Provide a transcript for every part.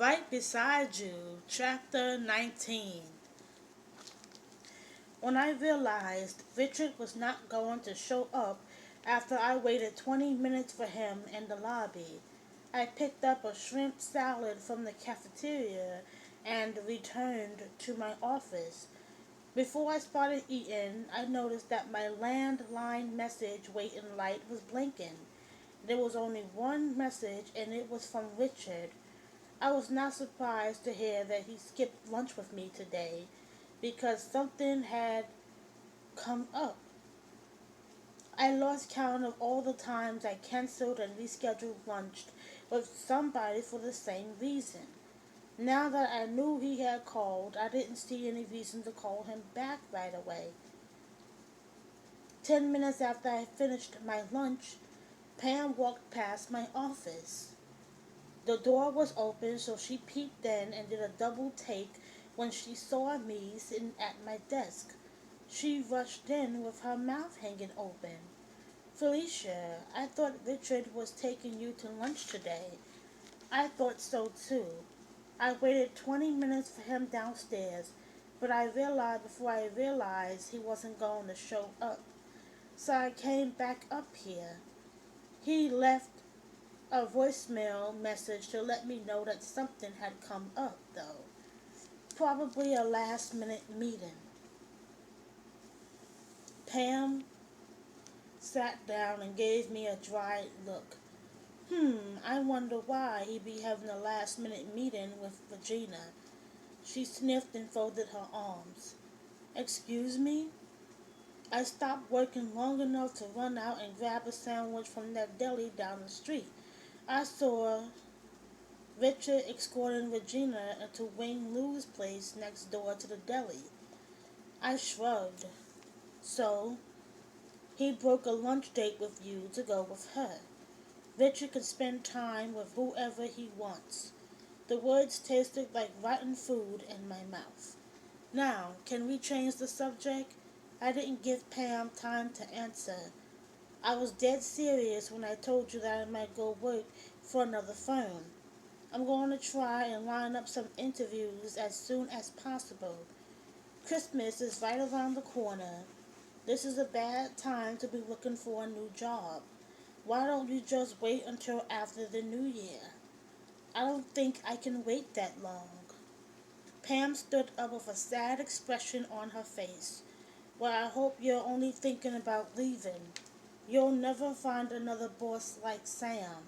Right beside you, chapter 19. When I realized Richard was not going to show up after I waited 20 minutes for him in the lobby, I picked up a shrimp salad from the cafeteria and returned to my office. Before I started eating, I noticed that my landline message waiting light was blinking. There was only one message, and it was from Richard. I was not surprised to hear that he skipped lunch with me today because something had come up. I lost count of all the times I canceled and rescheduled lunch with somebody for the same reason. Now that I knew he had called, I didn't see any reason to call him back right away. 10 minutes after I finished my lunch, Pam walked past my office. The door was open, so she peeked in and did a double take when she saw me sitting at my desk. She rushed in with her mouth hanging open. Felicia, I thought Richard was taking you to lunch today. I thought so too. I waited 20 minutes for him downstairs, but I realized before I realized he wasn't going to show up. So I came back up here. He left a voicemail message to let me know that something had come up, though. Probably a last minute meeting. Pam sat down and gave me a dry look. I wonder why he be having a last minute meeting with Regina. She sniffed and folded her arms. Excuse me? I stopped working long enough to run out and grab a sandwich from that deli down the street. I saw Richard escorting Regina into Wayne Lou's place next door to the deli. I shrugged. So, he broke a lunch date with you to go with her. Richard can spend time with whoever he wants. The words tasted like rotten food in my mouth. Now, can we change the subject? I didn't give Pam time to answer. I was dead serious when I told you that I might go work for another firm. I'm going to try and line up some interviews as soon as possible. Christmas is right around the corner. This is a bad time to be looking for a new job. Why don't you just wait until after the new year? I don't think I can wait that long. Pam stood up with a sad expression on her face. Well, I hope you're only thinking about leaving. You'll never find another boss like Sam.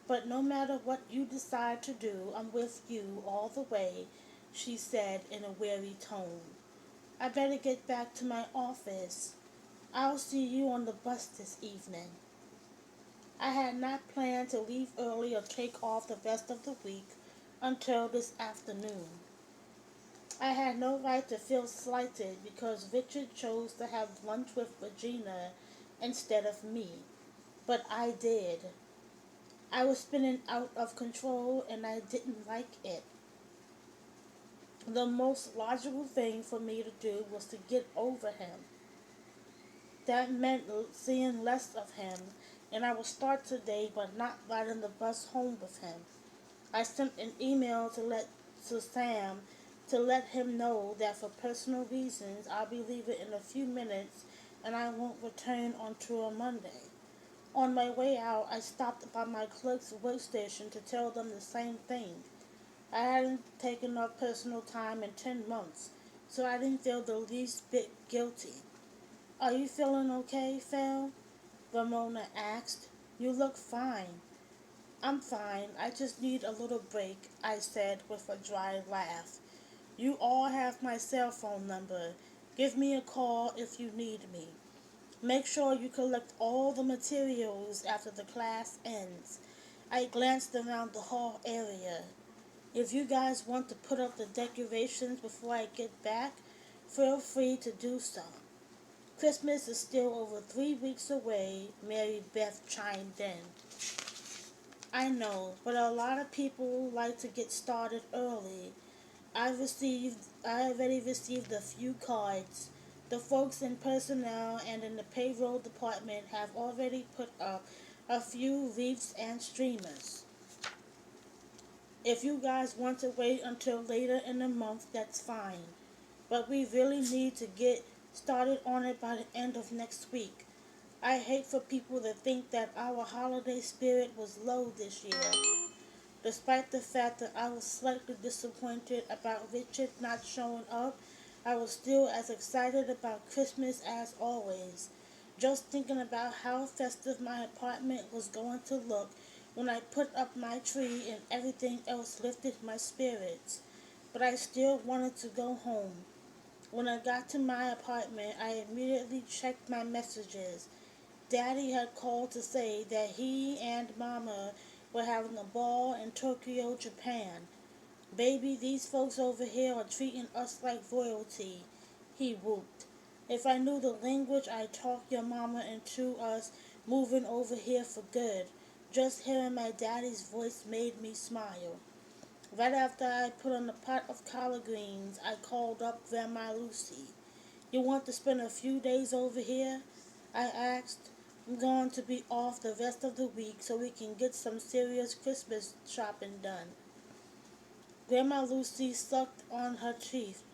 But no matter what you decide to do, I'm with you all the way, she said in a weary tone. I better get back to my office. I'll see you on the bus this evening. I had not planned to leave early or take off the rest of the week until this afternoon. I had no right to feel slighted because Richard chose to have lunch with Regina instead of me, but I did. I was spinning out of control and I didn't like it. The most logical thing for me to do was to get over him. That meant seeing less of him, and I would start today by not riding the bus home with him. I sent an email to Sam to let him know that for personal reasons I'll be leaving in a few minutes and I won't return until Monday. On my way out, I stopped by my clerk's workstation to tell them the same thing. I hadn't taken off personal time in 10 months, so I didn't feel the least bit guilty. Are you feeling okay, Phil? Ramona asked. You look fine. I'm fine. I just need a little break, I said with a dry laugh. You all have my cell phone number. Give me a call if you need me. Make sure you collect all the materials after the class ends. I glanced around the hall area. If you guys want to put up the decorations before I get back, feel free to do so. Christmas is still over 3 weeks away, Mary Beth chimed in. I know, but a lot of people like to get started early. I already received a few cards. The folks in personnel and in the payroll department have already put up a few wreaths and streamers. If you guys want to wait until later in the month, that's fine. But we really need to get started on it by the end of next week. I hate for people to think that our holiday spirit was low this year. Despite the fact that I was slightly disappointed about Richard not showing up, I was still as excited about Christmas as always. Just thinking about how festive my apartment was going to look when I put up my tree and everything else lifted my spirits. But I still wanted to go home. When I got to my apartment, I immediately checked my messages. Daddy had called to say that he and Mama were having a ball in Tokyo, Japan. Baby, these folks over here are treating us like royalty, he whooped. If I knew the language, I'd talk your mama into us moving over here for good. Just hearing my daddy's voice made me smile. Right after I put on a pot of collard greens, I called up Grandma Lucy. You want to spend a few days over here? I asked. I'm going to be off the rest of the week so we can get some serious Christmas shopping done. Grandma Lucy sucked on her teeth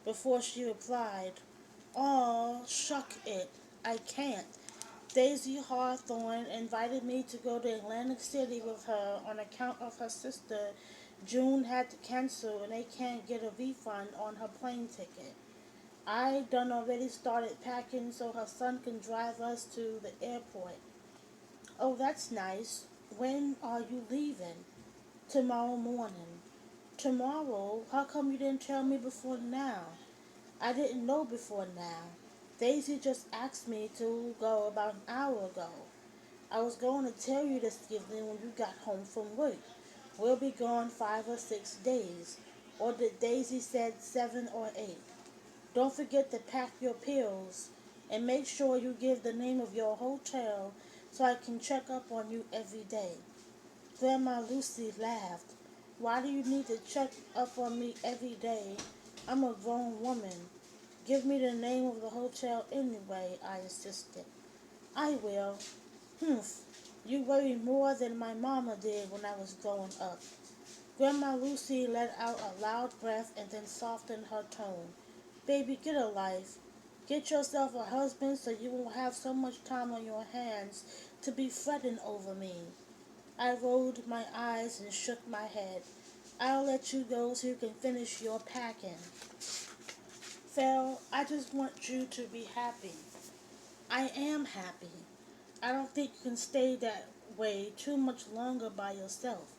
before she replied, "Aw, shuck it. I can't. Daisy Hawthorne invited me to go to Atlantic City with her on account of her sister June had to cancel and they can't get a refund on her plane ticket. I done already started packing so her son can drive us to the airport." "Oh, that's nice. When are you leaving?" "Tomorrow morning." "Tomorrow? How come you didn't tell me before now?" "I didn't know before now. Daisy just asked me to go about an hour ago. I was going to tell you this evening when you got home from work. We'll be gone 5 or 6 days. Or did Daisy said 7 or 8? Don't forget to pack your pills and make sure you give the name of your hotel so I can check up on you every day." Grandma Lucy laughed. "Why do you need to check up on me every day? I'm a grown woman. Give me the name of the hotel anyway," I insisted. "I will." "Humph, you worry more than my mama did when I was growing up." Grandma Lucy let out a loud breath and then softened her tone. "Baby, get a life. Get yourself a husband so you won't have so much time on your hands to be fretting over me." I rolled my eyes and shook my head. "I'll let you go so you can finish your packing." "Phil, I just want you to be happy." "I am happy. I don't think you can stay that way too much longer by yourself."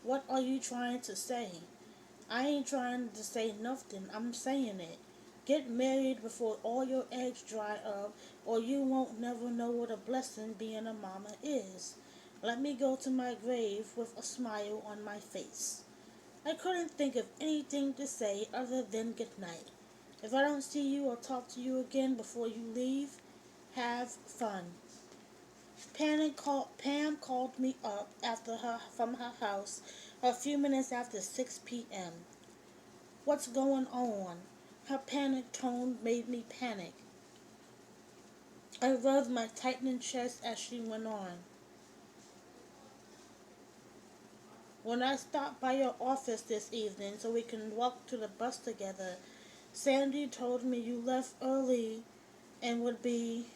"What are you trying to say?" "I ain't trying to say nothing. I'm saying it. Get married before all your eggs dry up, or you won't never know what a blessing being a mama is. Let me go to my grave with a smile on my face." I couldn't think of anything to say other than good night. If I don't see you or talk to you again before you leave, have fun. Pam called me up from her house a few minutes after 6 p.m. "What's going on?" Her panic tone made me panic. I rubbed my tightening chest as she went on. "When I stopped by your office this evening so we can walk to the bus together, Sandy told me you left early and would be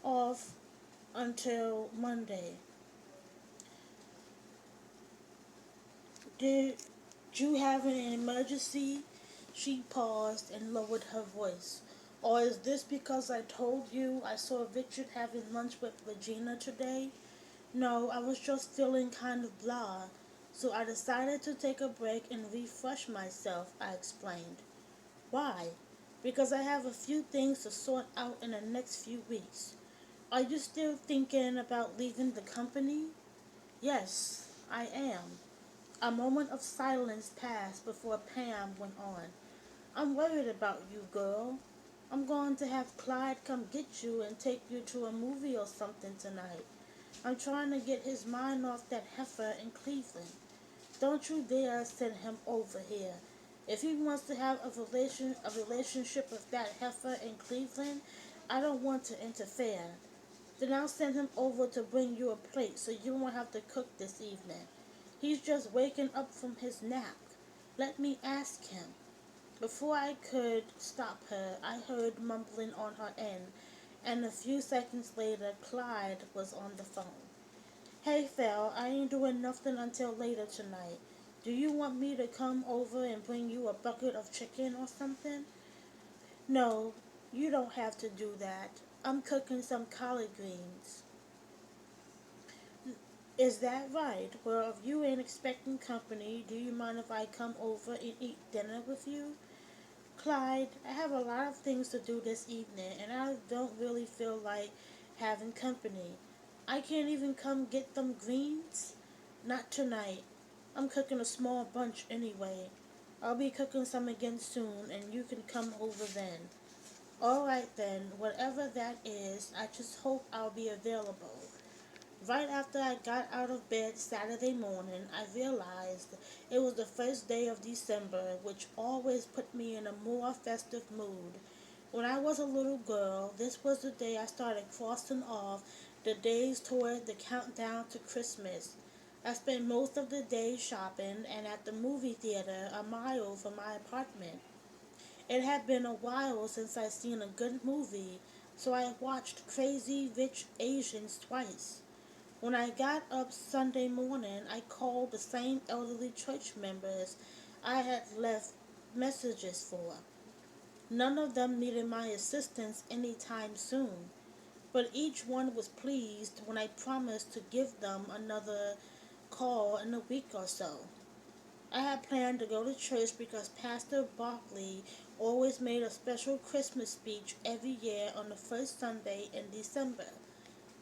off until Monday. Did you have an emergency?" She paused and lowered her voice. "Or is this because I told you I saw Richard having lunch with Regina today?" "No, I was just feeling kind of blah, so I decided to take a break and refresh myself," I explained. "Why?" "Because I have a few things to sort out in the next few weeks." "Are you still thinking about leaving the company?" "Yes, I am." A moment of silence passed before Pam went on. "I'm worried about you, girl. I'm going to have Clyde come get you and take you to a movie or something tonight. I'm trying to get his mind off that heifer in Cleveland. Don't you dare send him over here. If he wants to have a relationship with that heifer in Cleveland, I don't want to interfere. Then I'll send him over to bring you a plate so you won't have to cook this evening. He's just waking up from his nap. Let me ask him. Before I could stop her, I heard mumbling on her end, and a few seconds later, Clyde was on the phone. Hey, Phil, I ain't doing nothing until later tonight. Do you want me to come over and bring you a bucket of chicken or something? No, you don't have to do that. I'm cooking some collard greens. Is that right? Well, if you ain't expecting company, do you mind if I come over and eat dinner with you? Clyde, I have a lot of things to do this evening, and I don't really feel like having company. I can't even come get them greens? Not tonight. I'm cooking a small bunch anyway. I'll be cooking some again soon, and you can come over then. Alright then, whatever that is, I just hope I'll be available. Right after I got out of bed Saturday morning, I realized it was the first day of December, which always put me in a more festive mood. When I was a little girl, this was the day I started crossing off the days toward the countdown to Christmas. I spent most of the day shopping and at the movie theater a mile from my apartment. It had been a while since I'd seen a good movie, so I watched Crazy Rich Asians twice. When I got up Sunday morning, I called the same elderly church members I had left messages for. None of them needed my assistance any time soon, but each one was pleased when I promised to give them another call in a week or so. I had planned to go to church because Pastor Barkley always made a special Christmas speech every year on the first Sunday in December.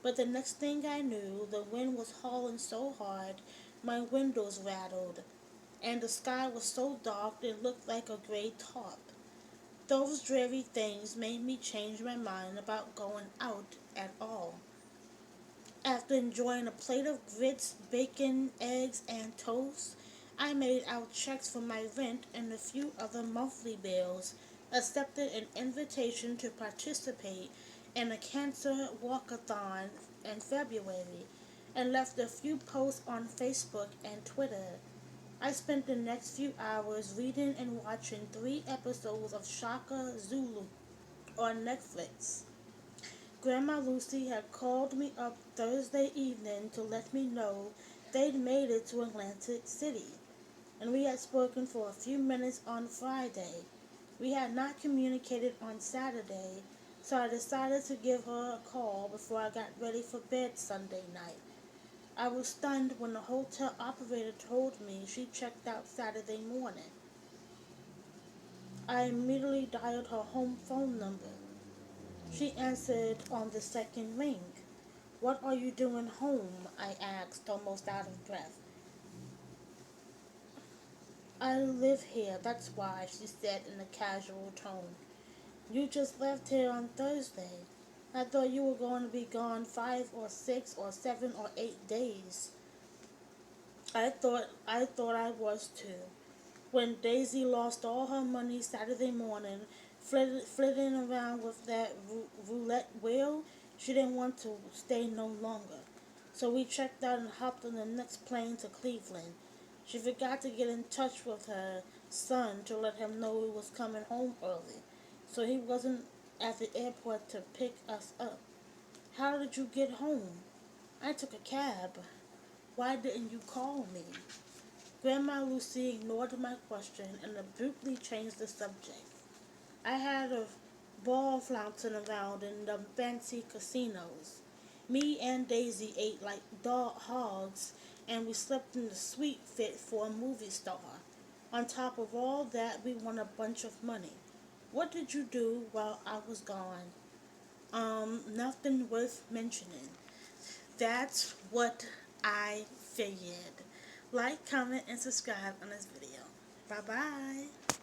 But the next thing I knew, the wind was howling so hard my windows rattled, and the sky was so dark it looked like a gray tarp. Those dreary things made me change my mind about going out at all. After enjoying a plate of grits, bacon, eggs, and toast, I made out checks for my rent and a few other monthly bills, accepted an invitation to participate in a cancer walkathon in February, and left a few posts on Facebook and Twitter. I spent the next few hours reading and watching 3 episodes of Shaka Zulu on Netflix. Grandma Lucy had called me up Thursday evening to let me know they'd made it to Atlantic City, and we had spoken for a few minutes on Friday. We had not communicated on Saturday, so I decided to give her a call before I got ready for bed Sunday night. I was stunned when the hotel operator told me she checked out Saturday morning. I immediately dialed her home phone number. She answered on the second ring. What are you doing home? I asked, almost out of breath. I live here, that's why, she said in a casual tone. You just left here on Thursday. I thought you were going to be gone 5 or 6 or 7 or 8 days. I thought I was too. When Daisy lost all her money Saturday morning, flitting around with that roulette wheel, she didn't want to stay no longer. So we checked out and hopped on the next plane to Cleveland. She forgot to get in touch with her son to let him know he was coming home early, so he wasn't at the airport to pick us up. How did you get home? I took a cab. Why didn't you call me? Grandma Lucy ignored my question and abruptly changed the subject. I had a ball flouncing around in the fancy casinos. Me and Daisy ate like dog hogs, and we slept in the suite fit for a movie star. On top of all that, we won a bunch of money. What did you do while I was gone? Nothing worth mentioning. That's what I figured. Like, comment, and subscribe on this video. Bye-bye.